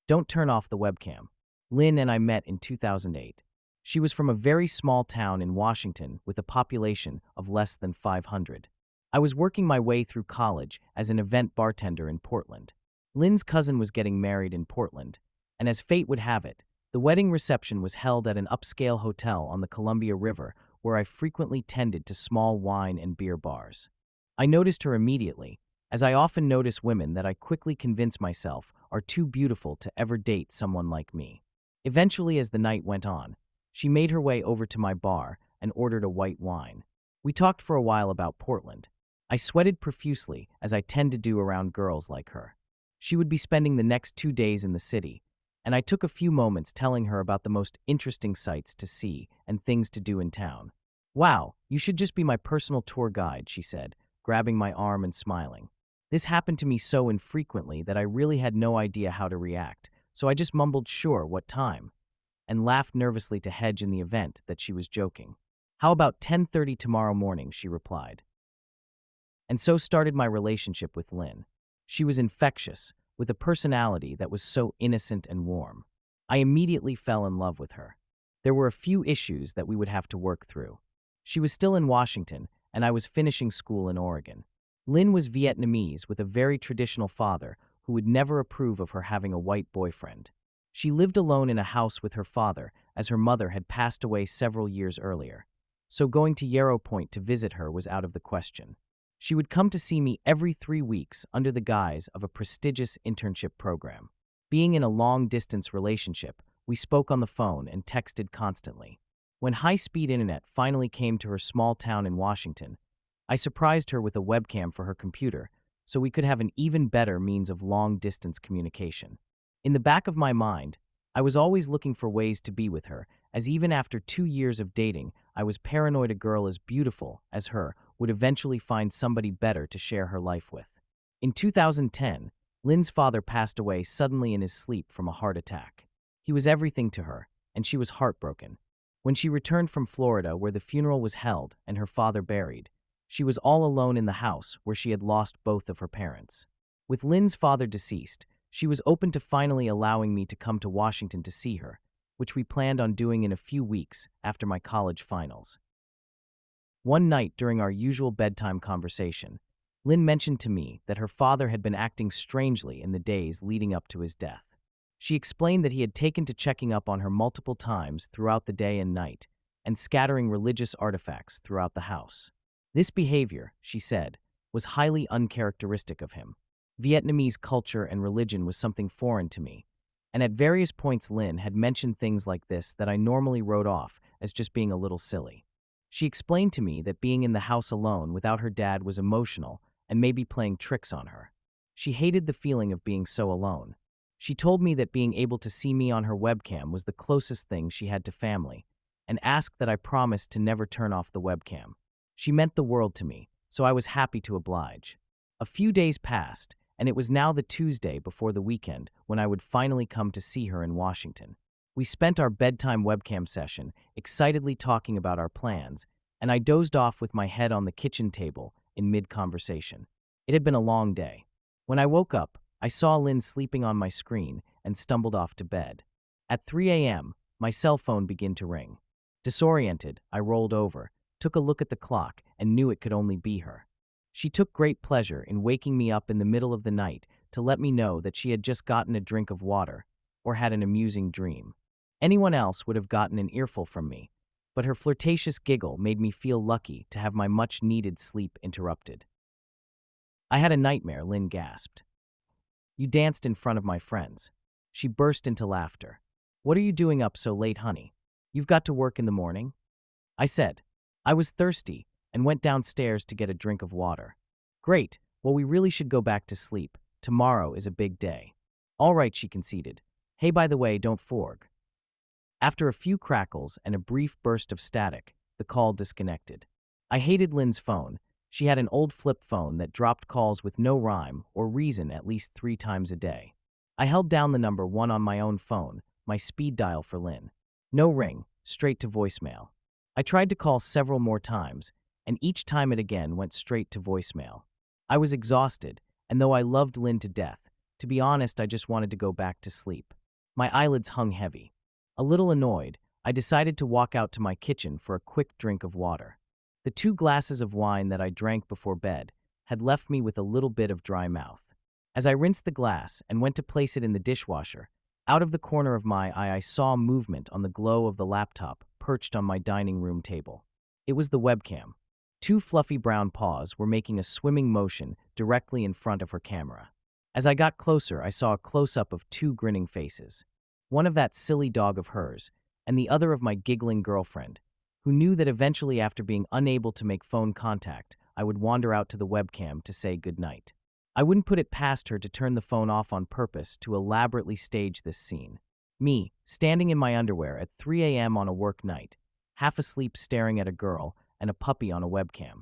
Don't turn off the webcam. Lynn and I met in 2008. She was from a very small town in Washington with a population of less than 500. I was working my way through college as an event bartender in Portland. Lynn's cousin was getting married in Portland, and as fate would have it, the wedding reception was held at an upscale hotel on the Columbia River where I frequently tended to small wine and beer bars. I noticed her immediately, as I often notice women that I quickly convince myself are too beautiful to ever date someone like me. Eventually, as the night went on, she made her way over to my bar and ordered a white wine. We talked for a while about Portland. I sweated profusely, as I tend to do around girls like her. She would be spending the next 2 days in the city, and I took a few moments telling her about the most interesting sights to see and things to do in town. "Wow, you should just be my personal tour guide," she said, grabbing my arm and smiling. This happened to me so infrequently that I really had no idea how to react, so I just mumbled, "Sure, what time?" and laughed nervously to hedge in the event that she was joking. "How about 10:30 tomorrow morning?" she replied. And so started my relationship with Lynn. She was infectious, with a personality that was so innocent and warm. I immediately fell in love with her. There were a few issues that we would have to work through. She was still in Washington, and I was finishing school in Oregon. Lynn was Vietnamese with a very traditional father who would never approve of her having a white boyfriend. She lived alone in a house with her father, as her mother had passed away several years earlier. So going to Yarrow Point to visit her was out of the question. She would come to see me every 3 weeks under the guise of a prestigious internship program. Being in a long-distance relationship, we spoke on the phone and texted constantly. When high-speed internet finally came to her small town in Washington, I surprised her with a webcam for her computer so we could have an even better means of long-distance communication. In the back of my mind, I was always looking for ways to be with her, as even after 2 years of dating, I was paranoid a girl as beautiful as her would eventually find somebody better to share her life with. In 2010, Lynn's father passed away suddenly in his sleep from a heart attack. He was everything to her, and she was heartbroken. When she returned from Florida, where the funeral was held and her father buried, she was all alone in the house where she had lost both of her parents. With Lynn's father deceased, she was open to finally allowing me to come to Washington to see her, which we planned on doing in a few weeks after my college finals. One night during our usual bedtime conversation, Lynn mentioned to me that her father had been acting strangely in the days leading up to his death. She explained that he had taken to checking up on her multiple times throughout the day and night, and scattering religious artifacts throughout the house. This behavior, she said, was highly uncharacteristic of him. Vietnamese culture and religion was something foreign to me, and at various points Lynn had mentioned things like this that I normally wrote off as just being a little silly. She explained to me that being in the house alone without her dad was emotional and maybe playing tricks on her. She hated the feeling of being so alone. She told me that being able to see me on her webcam was the closest thing she had to family, and asked that I promise to never turn off the webcam. She meant the world to me, so I was happy to oblige. A few days passed, and it was now the Tuesday before the weekend when I would finally come to see her in Washington. We spent our bedtime webcam session excitedly talking about our plans, and I dozed off with my head on the kitchen table in mid-conversation. It had been a long day. When I woke up, I saw Lynn sleeping on my screen and stumbled off to bed. At 3 a.m., my cell phone began to ring. Disoriented, I rolled over, took a look at the clock, and knew it could only be her. She took great pleasure in waking me up in the middle of the night to let me know that she had just gotten a drink of water or had an amusing dream. Anyone else would have gotten an earful from me, but her flirtatious giggle made me feel lucky to have my much-needed sleep interrupted. "I had a nightmare," Lynn gasped. "You danced in front of my friends." She burst into laughter. "What are you doing up so late, honey? You've got to work in the morning?" I said. I was thirsty and went downstairs to get a drink of water. "Great, well, we really should go back to sleep. Tomorrow is a big day." "All right," she conceded. "Hey, by the way, don't forg." After a few crackles and a brief burst of static, the call disconnected. I hated Lynn's phone. She had an old flip phone that dropped calls with no rhyme or reason at least 3 times a day. I held down the number 1 on my own phone, my speed dial for Lynn. No ring, straight to voicemail. I tried to call several more times, and each time it again went straight to voicemail. I was exhausted, and though I loved Lynn to death, to be honest, I just wanted to go back to sleep. My eyelids hung heavy. A little annoyed, I decided to walk out to my kitchen for a quick drink of water. The 2 glasses of wine that I drank before bed had left me with a little bit of dry mouth. As I rinsed the glass and went to place it in the dishwasher, out of the corner of my eye I saw movement on the glow of the laptop perched on my dining room table. It was the webcam. 2 fluffy brown paws were making a swimming motion directly in front of her camera. As I got closer, I saw a close-up of 2 grinning faces. One of that silly dog of hers, and the other of my giggling girlfriend, who knew that eventually, after being unable to make phone contact, I would wander out to the webcam to say goodnight. I wouldn't put it past her to turn the phone off on purpose to elaborately stage this scene. Me, standing in my underwear at 3 a.m. on a work night, half asleep staring at a girl and a puppy on a webcam.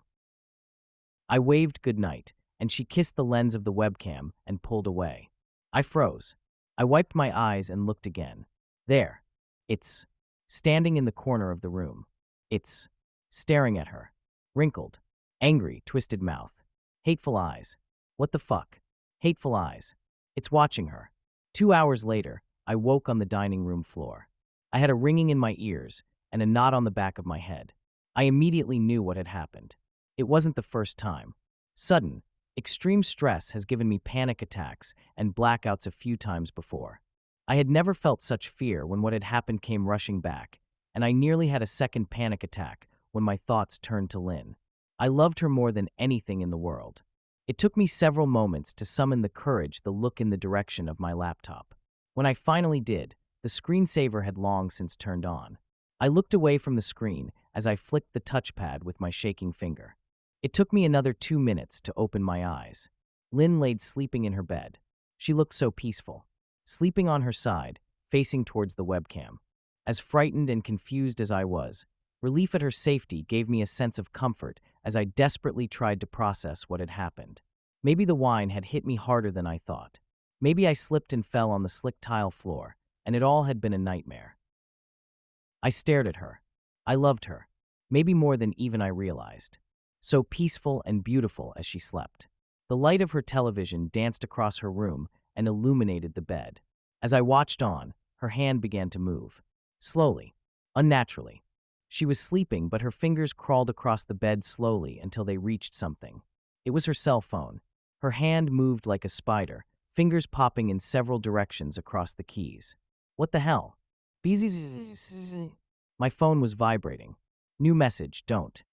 I waved goodnight, and she kissed the lens of the webcam and pulled away. I froze. I wiped my eyes and looked again. There. It's standing in the corner of the room. It's staring at her. Wrinkled, angry, twisted mouth. Hateful eyes. What the fuck? Hateful eyes. It's watching her. 2 hours later, I woke on the dining room floor. I had a ringing in my ears and a knot on the back of my head. I immediately knew what had happened. It wasn't the first time. Sudden, extreme stress has given me panic attacks and blackouts a few times before. I had never felt such fear when what had happened came rushing back, and I nearly had a second panic attack when my thoughts turned to Lynn. I loved her more than anything in the world. It took me several moments to summon the courage to look in the direction of my laptop. When I finally did, the screensaver had long since turned on. I looked away from the screen as I flicked the touchpad with my shaking finger. It took me another 2 minutes to open my eyes. Lynn laid sleeping in her bed. She looked so peaceful, sleeping on her side, facing towards the webcam. As frightened and confused as I was, relief at her safety gave me a sense of comfort as I desperately tried to process what had happened. Maybe the wine had hit me harder than I thought. Maybe I slipped and fell on the slick tile floor, and it all had been a nightmare. I stared at her. I loved her, maybe more than even I realized. So peaceful and beautiful as she slept. The light of her television danced across her room and illuminated the bed. As I watched on, her hand began to move. Slowly, unnaturally. She was sleeping, but her fingers crawled across the bed slowly until they reached something. It was her cell phone. Her hand moved like a spider, fingers popping in several directions across the keys. What the hell? My phone was vibrating. New message, don't.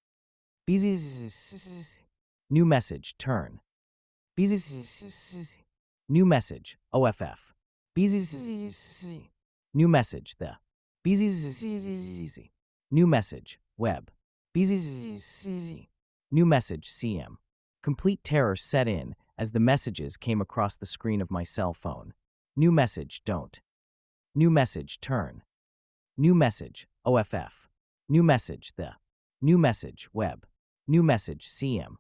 New message, turn. New message, OFF. New message, the. New message, web. New message, CM. Complete terror set in as the messages came across the screen of my cell phone. New message, don't. New message, turn. New message, OFF. New message, the. New message, web. New message, CM.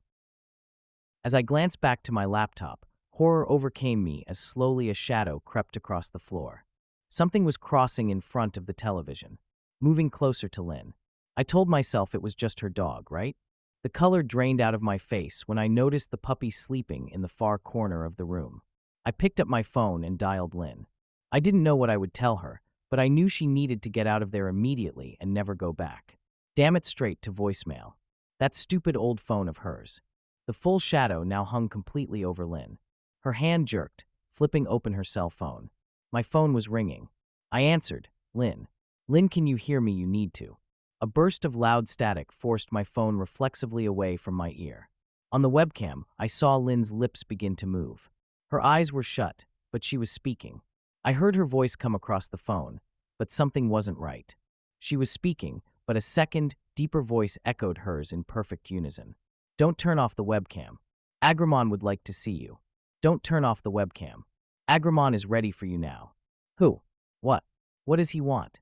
As I glanced back to my laptop, horror overcame me as slowly a shadow crept across the floor. Something was crossing in front of the television, moving closer to Lynn. I told myself it was just her dog, right? The color drained out of my face when I noticed the puppy sleeping in the far corner of the room. I picked up my phone and dialed Lynn. I didn't know what I would tell her, but I knew she needed to get out of there immediately and never go back. Damn it, straight to voicemail. That stupid old phone of hers. The full shadow now hung completely over Lynn. Her hand jerked, flipping open her cell phone. My phone was ringing. I answered, Lynn. Lynn, can you hear me? You need to. A burst of loud static forced my phone reflexively away from my ear. On the webcam, I saw Lynn's lips begin to move. Her eyes were shut, but she was speaking. I heard her voice come across the phone, but something wasn't right. She was speaking, but a second, deeper voice echoed hers in perfect unison. Don't turn off the webcam. Agramon would like to see you. Don't turn off the webcam. Agramon is ready for you now. Who? What? What does he want?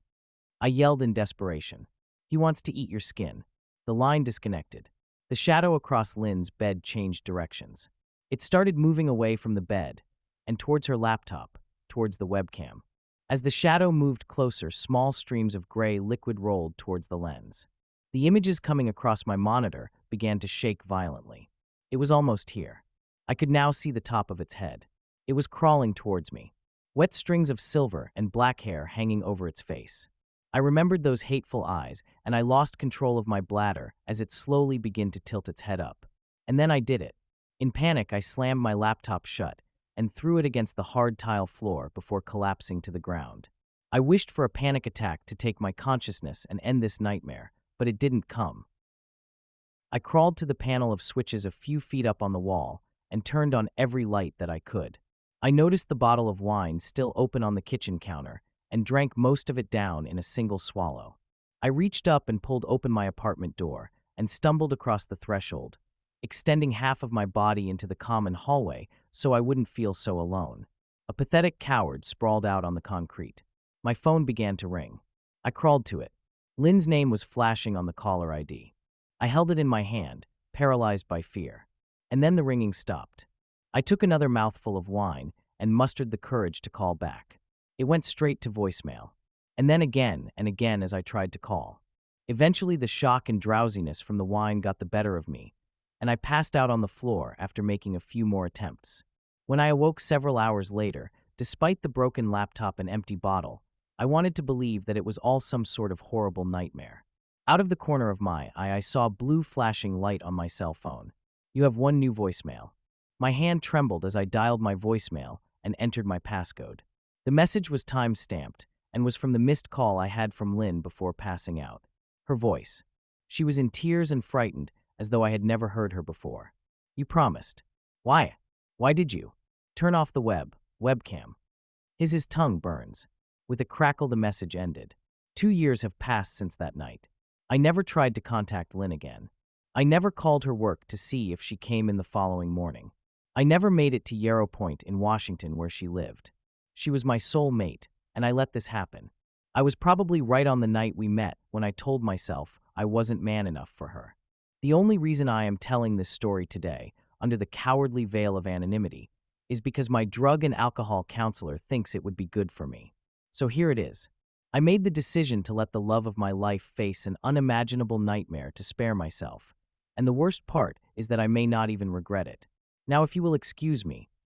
I yelled in desperation. He wants to eat your skin. The line disconnected. The shadow across Lynn's bed changed directions. It started moving away from the bed and towards her laptop, towards the webcam. As the shadow moved closer, small streams of gray liquid rolled towards the lens. The images coming across my monitor began to shake violently. It was almost here. I could now see the top of its head. It was crawling towards me. wet strings of silver and black hair hanging over its face. I remembered those hateful eyes, and I lost control of my bladder as it slowly began to tilt its head up. And then I did it. In panic, I slammed my laptop shut and threw it against the hard tile floor before collapsing to the ground. I wished for a panic attack to take my consciousness and end this nightmare, but it didn't come. I crawled to the panel of switches a few feet up on the wall and turned on every light that I could. I noticed the bottle of wine still open on the kitchen counter and drank most of it down in a single swallow. I reached up and pulled open my apartment door and stumbled across the threshold, extending half of my body into the common hallway so I wouldn't feel so alone. A pathetic coward sprawled out on the concrete. My phone began to ring. I crawled to it. Lynn's name was flashing on the caller ID. I held it in my hand, paralyzed by fear. And then the ringing stopped. I took another mouthful of wine and mustered the courage to call back. It went straight to voicemail. And then again and again as I tried to call. Eventually the shock and drowsiness from the wine got the better of me, and I passed out on the floor after making a few more attempts. When I awoke several hours later, despite the broken laptop and empty bottle, I wanted to believe that it was all some sort of horrible nightmare. Out of the corner of my eye, I saw a blue flashing light on my cell phone. You have one new voicemail. My hand trembled as I dialed my voicemail and entered my passcode. The message was time-stamped and was from the missed call I had from Lynn before passing out. Her voice. She was in tears and frightened, as though I had never heard her before. You promised. Why? Why did you? Turn off the webcam. His tongue burns. With a crackle, the message ended. 2 years have passed since that night. I never tried to contact Lynn again. I never called her work to see if she came in the following morning. I never made it to Yarrow Point in Washington where she lived. She was my soul mate, and I let this happen. I was probably right on the night we met when I told myself I wasn't man enough for her. The only reason I am telling this story today, under the cowardly veil of anonymity, is because my drug and alcohol counselor thinks it would be good for me. So here it is. I made the decision to let the love of my life face an unimaginable nightmare to spare myself, and the worst part is that I may not even regret it. Now, if you will excuse me,